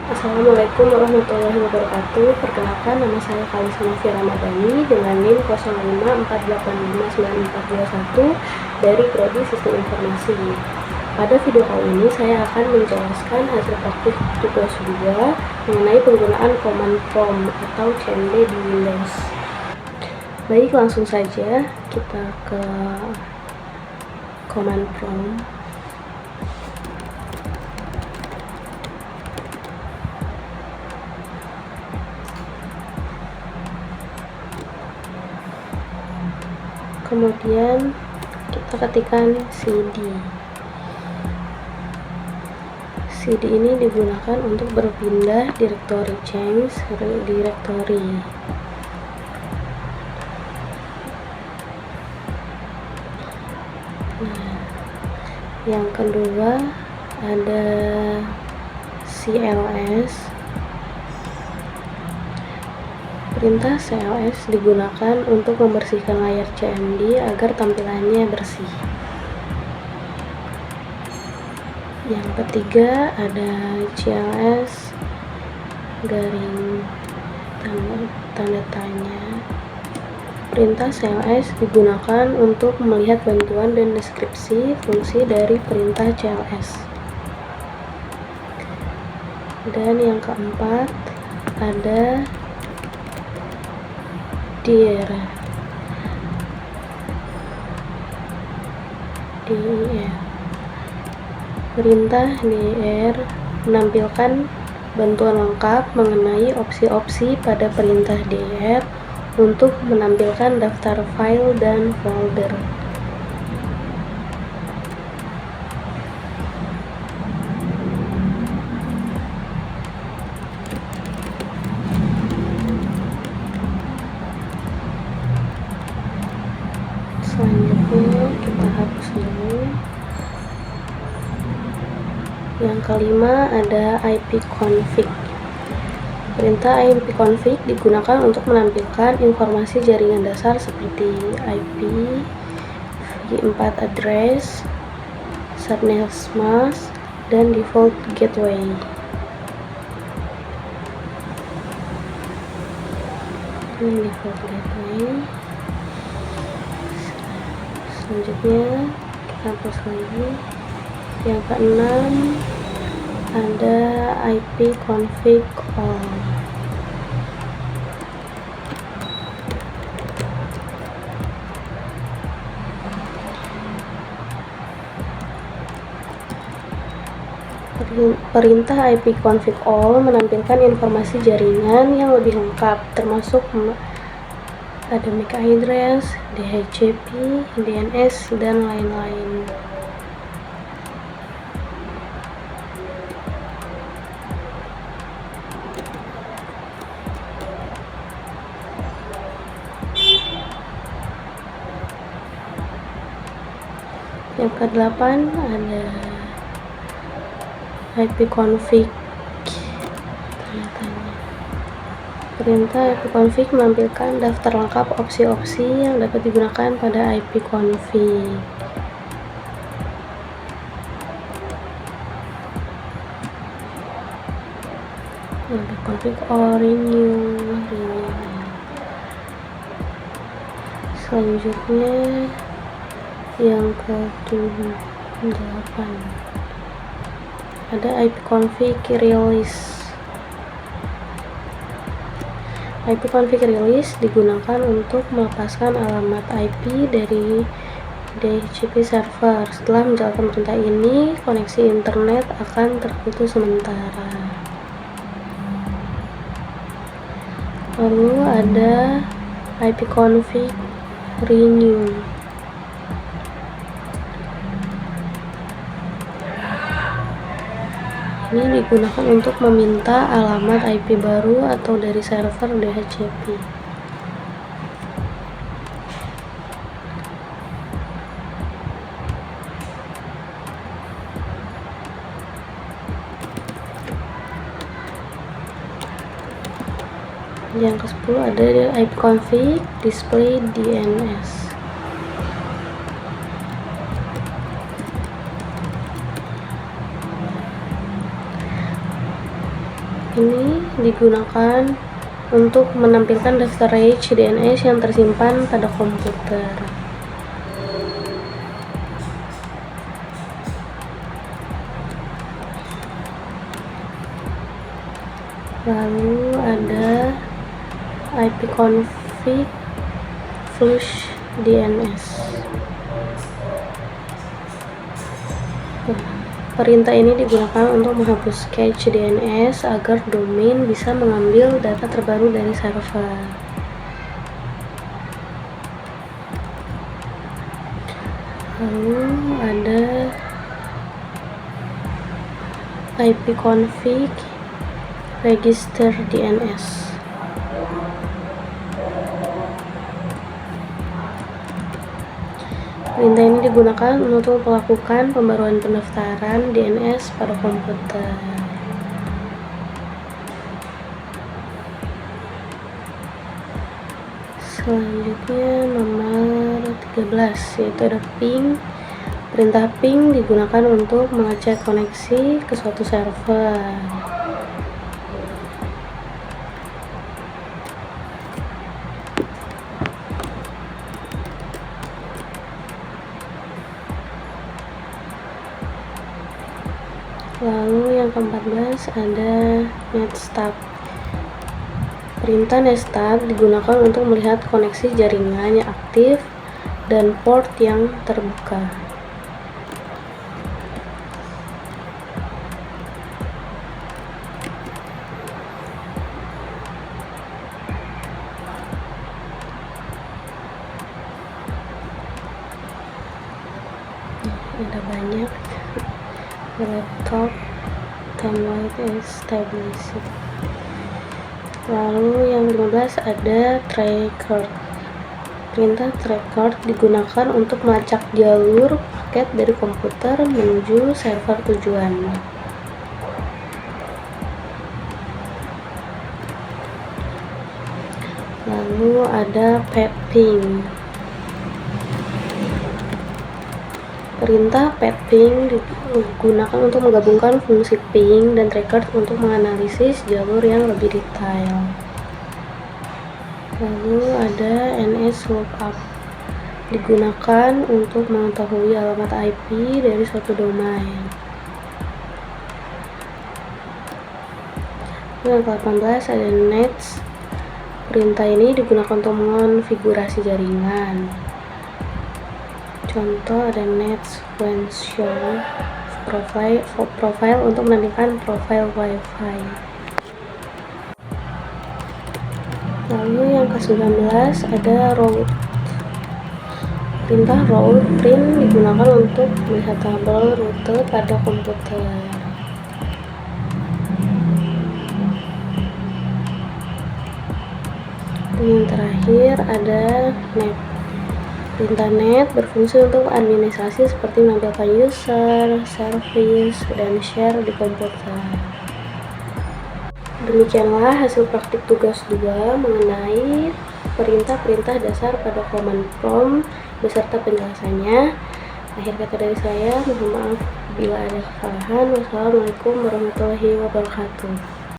Assalamualaikum warahmatullahi wabarakatuh. Perkenalkan, nama saya Kalisa Novia Ramadhani dengan NIM 05485941 dari Prodi Sistem Informasi. Pada video kali ini saya akan menjelaskan hasil praktik tugas 2 mengenai penggunaan command prompt atau CMD di Windows. Baik, langsung saja kita ke command prompt. Kemudian kita ketikkan cd. cd ini digunakan untuk berpindah directory, change directory. Nah, yang kedua ada cls. Perintah cls digunakan untuk membersihkan layar CMD agar tampilannya bersih. Yang ketiga ada cls garing tanda tanya. Perintah cls digunakan untuk melihat bantuan dan deskripsi fungsi dari perintah cls. Dan yang keempat ada dir. Perintah dir menampilkan bantuan lengkap mengenai opsi-opsi pada perintah dir untuk menampilkan daftar file dan folder. Selanjutnya kita hapus dulu. Yang kelima ada ipconfig. Perintah ipconfig digunakan untuk menampilkan informasi jaringan dasar seperti IP, v4 address, subnet mask, dan default gateway. Selanjutnya kita hapus lagi. Yang keenam ada ipconfig all. Perintah ipconfig all menampilkan informasi jaringan yang lebih lengkap, termasuk ada MAC address, DHCP, DNS, dan lain-lain. Yang kedelapan ada ipconfig Perintah ipconfig menampilkan daftar lengkap opsi-opsi yang dapat digunakan pada ipconfig. Config or renew. Selanjutnya yang ke-8 ada ipconfig release. ipconfig release digunakan untuk melepaskan alamat IP dari DHCP server. Setelah menjalankan perintah ini, koneksi internet akan terputus sementara. Lalu ada ipconfig renew. Ini digunakan untuk meminta alamat IP baru atau dari server DHCP. Yang ke-10 ada ipconfig display DNS. ini digunakan untuk menampilkan daftar RAID DNS yang tersimpan pada komputer. Lalu ada ipconfig flush DNS. Perintah ini digunakan untuk menghapus cache DNS agar domain bisa mengambil data terbaru dari server. Lalu ada ipconfig register DNS. Perintah ini digunakan untuk melakukan pembaruan pendaftaran DNS pada komputer. Selanjutnya nomor 13, yaitu ada ping. Perintah ping digunakan untuk mengecek koneksi ke suatu server. Lalu yang ke-14 ada netstab. Perintah netstab digunakan untuk melihat koneksi jaringan yang aktif dan port yang terbuka. Ada banyak. Laptop timeline established. Lalu yang 15 ada tracker. Perintah tracker digunakan untuk melacak jalur paket dari komputer menuju server tujuan. Lalu ada ping. Perintah ping digunakan untuk menggabungkan fungsi ping dan tracker untuk menganalisis jalur yang lebih detail. Lalu ada nslookup, digunakan untuk mengetahui alamat IP dari suatu domain. Yang ke-18 ada nets. Perintah ini digunakan untuk mengonfigurasi jaringan. Contoh ada nets when show profile untuk menampilkan profil WiFi. Lalu yang ke-19 ada route. Perintah route print digunakan untuk melihat tabel rute pada komputer. Yang terakhir ada net. Perintah net berfungsi untuk administrasi seperti menampilkan user, service, dan share di komputer. Demikianlah hasil praktik tugas 2 mengenai perintah-perintah dasar pada command prompt beserta penjelasannya. Akhir kata dari saya, mohon maaf bila ada kesalahan. Wassalamualaikum warahmatullahi wabarakatuh.